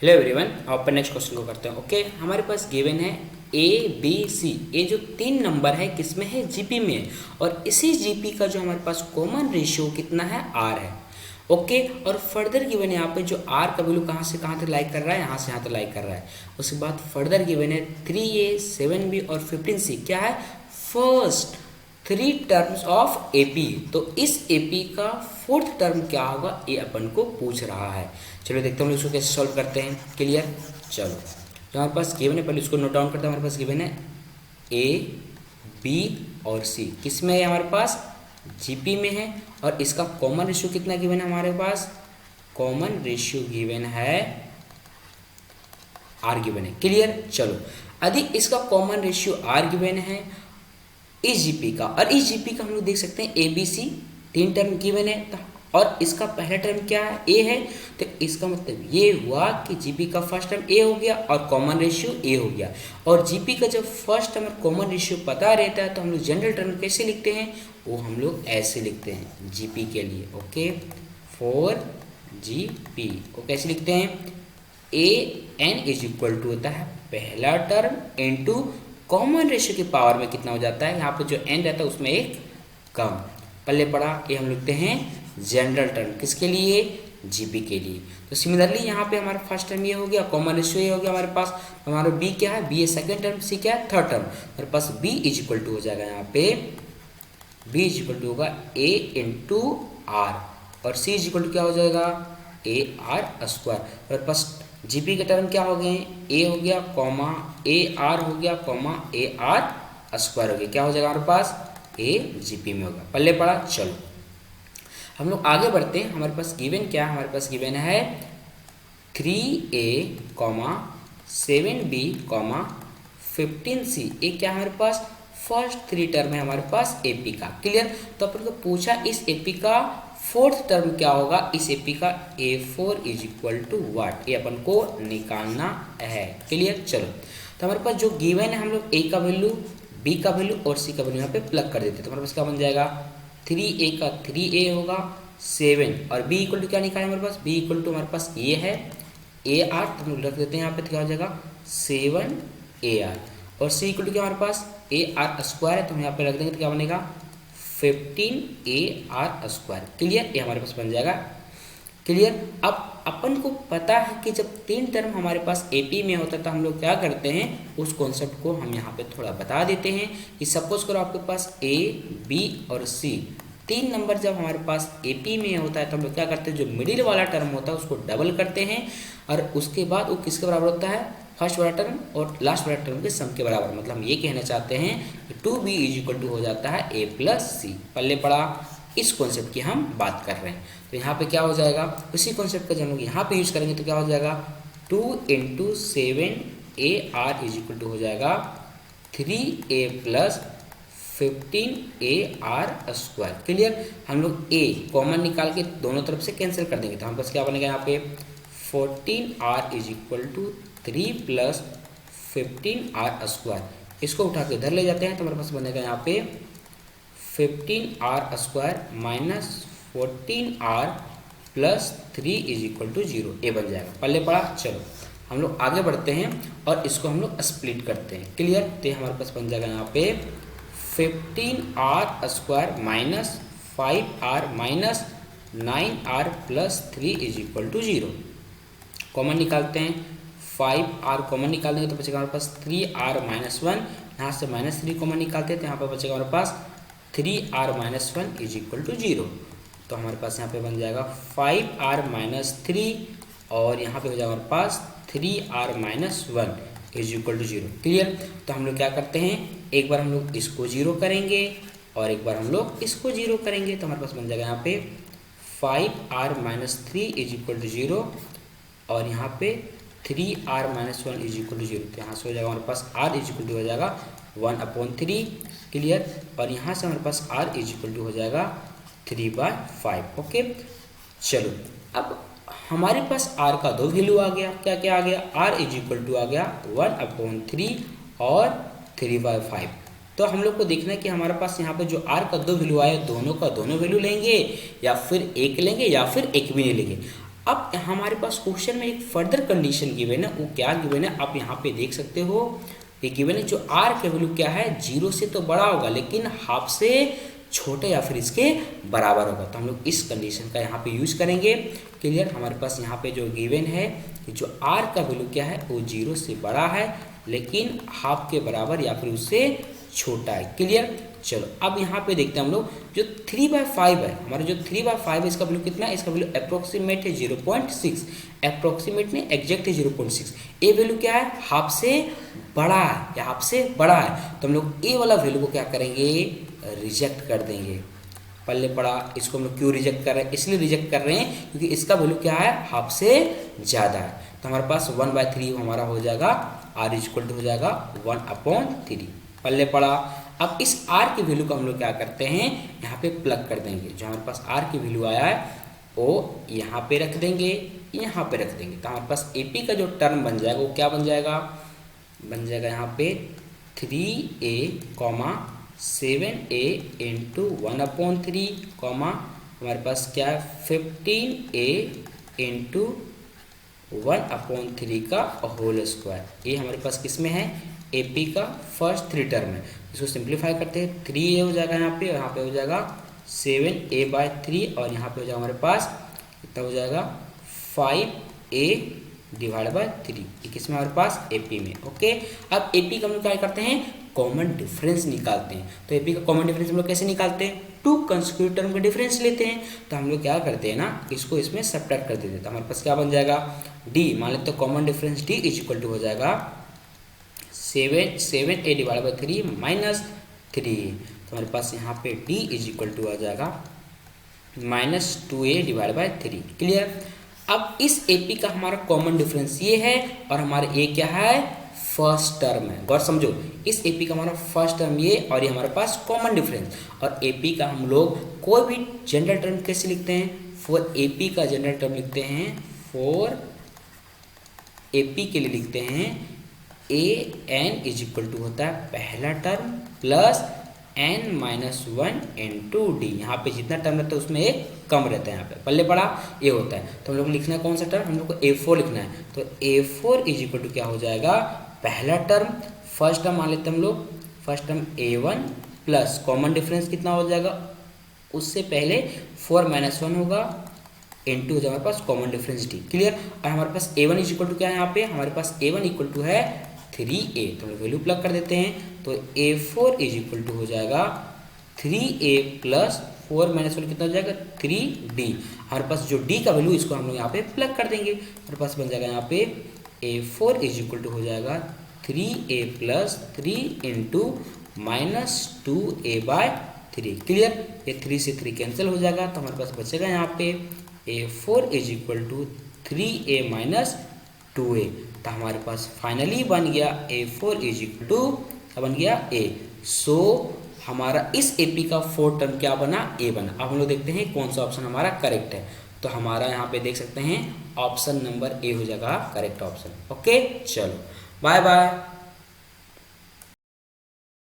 Hello everyone, अपन next question को करते हैं। ओके, हमारे पास गिवन है ए बी सी। ये जो 3 नंबर है किसमें है? जीपी में है। और इसी जीपी का जो हमारे पास कॉमन रेशियो कितना है? आर है। ओके, और फर्दर गिवन है यहाँ पे जो आर का वैल्यू कहाँ से कहाँ तक लाइक कर रहा है, यहाँ से यहाँ तक लाइक कर रहा है। उसके बाद फर्दर गिवन है 3A 7B और 15C। क्या है? First 3 terms of AP. तो इस एपी का फोर्थ टर्म क्या होगा, ये अपन को पूछ रहा है। चलो देखते हैं हम लोग इसको कैसे सॉल्व करते हैं। क्लियर? चलो, जो हमारे पास गिवन है पहले उसको नोट डाउन करते हैं। हमारे पास गिवन है ए बी और सी। किस में है? हमारे पास जीपी में है। और इसका कॉमन रेशियो कितना गिवन है? हमारे पास कॉमन रेशियो गिवन है आर गिवन है। क्लियर? चलो, यदि इसका कॉमन रेशियो आर गिवन है इस जीपी का, और इस जीपी का हम लोग देख सकते हैं a b c 3 term given है, और इसका पहला टर्म क्या है? ए है। तो इसका मतलब ये हुआ कि जीपी का फर्स्ट टर्म ए हो गया और कॉमन रेशियो ए हो गया। और जीपी का जब फर्स्ट टर्म और कॉमन रेशियो पता रहता है तो हम लोग जनरल टर्म कैसे लिखते हैं? वो हम लोग ऐसे लिखते हैं जीपी के लिए। ओके, फॉर जीपी वो कैसे लिखते हैं? A N is equal to होता है पहला टर्म इनटू कॉमन रेशियो की पावर में कितना हो जाता है? यहाँ पे जो एन रहता है उसमें एक कम। पल्ले पड़ा, ये हम लिखते हैं जनरल टर्म। किसके लिए? जीपी के लिए। तो सिमिलरली यहाँ पे हमारा फर्स्ट टर्म ये हो गया, कॉमन रेशियो ये हो गया हमारे पास। हमारा बी क्या है? बी है सेकंड टर्म, सी क्या है? Third term. हमारे पास बी इज इक्वल टू हो जाएगा यहाँ पे, बी इज इक्वल टू होगा ए इंटू आर, और सी इज इक्वल टू क्या हो जाएगा? A R square. हमारे पास जीपी के टर्म क्या हो गए? ए हो गया कॉमा ए आर हो गया कॉमा ए आर स्क्वायर हो गया। क्या हो जाएगा हमारे पास? ए जीपी में होगा। पल्ले पड़ा। चलो हम लोग आगे बढ़ते हैं। हमारे पास गिवन क्या है? हमारे पास गिवन है 3A 7B 15C। ये क्या है हमारे पास? फर्स्ट 3 टर्म है हमारे पास एपी का। क्लियर? तो अपन को पूछा इस एपी का फोर्थ टर्म क्या होगा? इस एपी का A4 इज इक्वल टू वाट, ये अपन को निकालना है। क्लियर? चलो, तो हमारे पास जो गिवन है हम लोग ए का वैल्यू, बी का वैल्यू और सी का वैल्यू यहाँ पे प्लग कर देते हैं। तो हमारे पास क्या बन जाएगा? 3A का 3A होगा 7, और B इक्वल टू क्या निकाले हमारे पास? B इक्वल टू हमारे पास ये है AR, तो हम लोग रख देते हैं यहाँ पे। तो क्या हो जाएगा? 7AR। और C इक्वल टू क्या हमारे पास? AR स्क्वायर है, तो हम यहाँ पे रख देंगे। तो क्या बनेगा? 15AR square. क्लियर? ये हमारे पास बन जाएगा। क्लियर? अब अपन को पता है कि जब 3 टर्म हमारे पास एपी में होता है तो हम लोग क्या करते हैं, उस कॉन्सेप्ट को हम यहाँ पे थोड़ा बता देते हैं कि सपोज करो आपके पास ए बी और सी 3 नंबर जब हमारे पास एपी में होता है तो हम लोग क्या करते हैं, जो मिडिल वाला टर्म होता है उसको डबल करते हैं, और उसके बाद वो किसके बराबर होता है? फर्स्ट वाला टर्म और लास्ट वाला टर्म के सम के बराबर। मतलब हम ये कहना चाहते हैं कि 2B इज इक्वल टू हो जाता है A प्लस सी। पल्ले पड़ा, इस कॉन्सेप्ट की हम बात कर रहे हैं। तो यहाँ पे क्या हो जाएगा? उसी कॉन्सेप्ट का जब हम लोग यहाँ पे यूज़ करेंगे तो क्या हो जाएगा? 2 into 7AR is equal to हो जाएगा 3A plus 15AR square. Clear? हम लोग A कॉमन निकाल के दोनों तरफ से कैंसिल कर देंगे, तो हमारे पास क्या बनेगा यहाँ पे? 14R is equal to 3 plus 15R square. इसको उठा के इधर ले जाते हैं तो हमारे पास बनेगा यहाँ पे 15R square minus 14R plus 3 is equal to 0। ये बन जाएगा। पल्ले पड़ा। चलो हम लोग आगे बढ़ते हैं और इसको हम लोग स्प्लिट करते हैं। क्लियर? तो हमारे पास बन जाएगा यहाँ पे 15R square minus 5R minus 9R plus 3 is equal to 0। Common निकालते हैं, 5R कॉमन निकाल देंगे तो बचेगा हमारे पास 3R माइनस 1। यहाँ से माइनस 3 कॉमन निकालते हैं तो यहाँ पर बचेगा हमारे पास 3R minus 1 is equal to 0। तो हमारे पास यहाँ पे बन जाएगा 5R माइनस 3, और यहाँ पे हो जाएगा हमारे पास 3R minus 1 is equal to 0। Clear? तो हम लोग क्या करते हैं, एक बार हम लोग इसको 0 करेंगे और एक बार हम लोग इसको 0 करेंगे, तो हमारे पास बन जाएगा यहाँ पे 5R minus 3 is equal to 0, और यहाँ पे 3R minus 1 is equal to 0। तो यहाँ से हो जाएगा हमारे पास R इज इक्वल टू हो जाएगा 1/3। क्लियर? और यहाँ से हमारे पास R इज इक्वल टू हो जाएगा 3/5। ओके, चलो अब हमारे पास R का 2 वैल्यू आ गया। क्या क्या आ गया? R इज इक्वल टू आ गया 1/3 और 3/5। तो हम लोग को देखना है कि हमारे पास यहाँ पे जो R का 2 वैल्यू आया, दोनों का दोनों वैल्यू लेंगे या फिर एक लेंगे या फिर एक भी नहीं लेंगे। अब हमारे पास क्वेश्चन में एक फर्दर कंडीशन गिवन है, वो क्या गिवन है आप यहाँ पे देख सकते हो। ये गिवन है जो r का वैल्यू क्या है 0 से तो बड़ा होगा लेकिन हाफ से छोटे या फिर इसके बराबर होगा, तो हम लोग इस कंडीशन का यहाँ पे यूज करेंगे। क्लियर। हमारे पास यहाँ पे जो गिवन है कि जो r का वैल्यू क्या है वो 0 से बड़ा है लेकिन हाफ के बराबर या फिर उससे छोटा है। क्लियर। चलो अब यहाँ पे देखते हैं हम लोग जो 3/5 है, हमारा जो 3/5 है इसका वैल्यू कितना है, इसका वैल्यू अप्रोक्सीमेट है 0.6, अप्रोक्सीमेट नहीं एग्जैक्ट है 0.6। ए वैल्यू क्या है हाफ से बड़ा है या हाफ से बड़ा है, तो हम लोग ए वाला वैल्यू को क्या करेंगे रिजेक्ट कर देंगे। पहले पढ़ा, इसको हम लोग क्यों रिजेक्ट कर रहे हैं, इसलिए रिजेक्ट कर रहे हैं क्योंकि इसका वैल्यू क्या है हाफ से ज़्यादा है। तो हमारे पास 1/3 हमारा हो जाएगा, r इक्वल टू हो जाएगा 1/3। पहले पढ़ा। अब इस r की वैल्यू को हम लोग क्या करते हैं यहाँ पे प्लग कर देंगे। जो हमारे पास r की वैल्यू आया है वो यहाँ पे रख देंगे, यहाँ पे रख देंगे, तो हमारे पास AP का जो टर्म बन जाएगा वो क्या बन जाएगा, बन जाएगा यहाँ पे 3a, 7a इंटू 1/3, हमारे पास क्या है 15a इंटू 1/3 का होल स्क्वायर। ये हमारे पास किस में है AP का फर्स्ट 3 टर्म है। इसको सिंप्लीफाई करते हैं, 3a हो जाएगा यहाँ पे हो जाएगा 7a/3 और यहाँ पे हो जाएगा हमारे पास कितना हो जाएगा 5a डिवाइड बाय 3। ये किसमें हमारे पास AP में। ओके। अब AP का हम लोग क्या करते हैं कॉमन डिफरेंस निकालते हैं। तो AP का कॉमन डिफरेंस हम लोग कैसे निकालते हैं, 2 कंसेक्यूटिव टर्म का डिफरेंस लेते हैं। तो हम लोग क्या करते हैं ना इसको इसमें सब्ट्रैक्ट कर देते हैं, तो हमारे पास क्या बन जाएगा D, मान लेते हैं common difference D is equal to हो जाएगा 7a डिवाइड बाई 3 माइनस 3। तो हमारे पास यहाँ पे D इज इक्वल टू आ जाएगा -2a डिवाइड बाई 3। क्लियर। अब इस AP का हमारा कॉमन डिफरेंस ये है और हमारा A क्या है फर्स्ट टर्म है। गौर समझो, इस AP का हमारा फर्स्ट टर्म ये और ये हमारे पास कॉमन डिफरेंस। और AP का हम लोग कोई भी जनरल टर्म कैसे लिखते हैं, फॉर AP का जनरल टर्म लिखते हैं, फॉर AP के लिए लिखते हैं an इज इक्वल टू होता है पहला term plus n-1 into D. यहाँ पे जितना टर्म रहता है उसमें एक कम रहता है, यहाँ पे पल्ले पड़ा ए होता है। तो हम लोग को लिखना है कौन सा टर्म, हम लोग को A4 लिखना है। तो A4 इज इक्वल टू क्या हो जाएगा पहला टर्म, फर्स्ट टर्म मान लेते हैं हम लोग, first term A1 plus common difference कितना हो जाएगा, उससे पहले 4-1 होगा इंटू हो जाएगा हमारे पास कॉमन डिफरेंस D। क्लियर। और हमारे पास A1 इज इक्वल टू क्या है, यहाँ पे हमारे पास A1 इक्वल टू है 3a। तो हम वैल्यू प्लग कर देते हैं, तो A4 इज इक्वल टू हो जाएगा 3a प्लस 4-1 कितना हो जाएगा 3d। हमारे पास जो d का वैल्यू इसको हम लोग यहाँ पे प्लग कर देंगे, हमारे पास बन जाएगा यहाँ पे A4 इज इक्वल टू हो जाएगा 3a plus 3 into -2a/3। Clear. ये 3 से 3 कैंसिल हो जाएगा, तो हमारे पास बचेगा यहाँ पे A4 is equal to 3a minus 2a। तो हमारे पास फाइनली बन गया A4 इज इक्वल टू बन गया A। सो हमारा इस AP का 4 टर्म क्या बना A बना। अब हम लोग देखते हैं कौन सा ऑप्शन हमारा करेक्ट है। तो हमारा यहाँ पे देख सकते हैं ऑप्शन नंबर A हो जाएगा करेक्ट ऑप्शन। ओके चलो बाय बाय।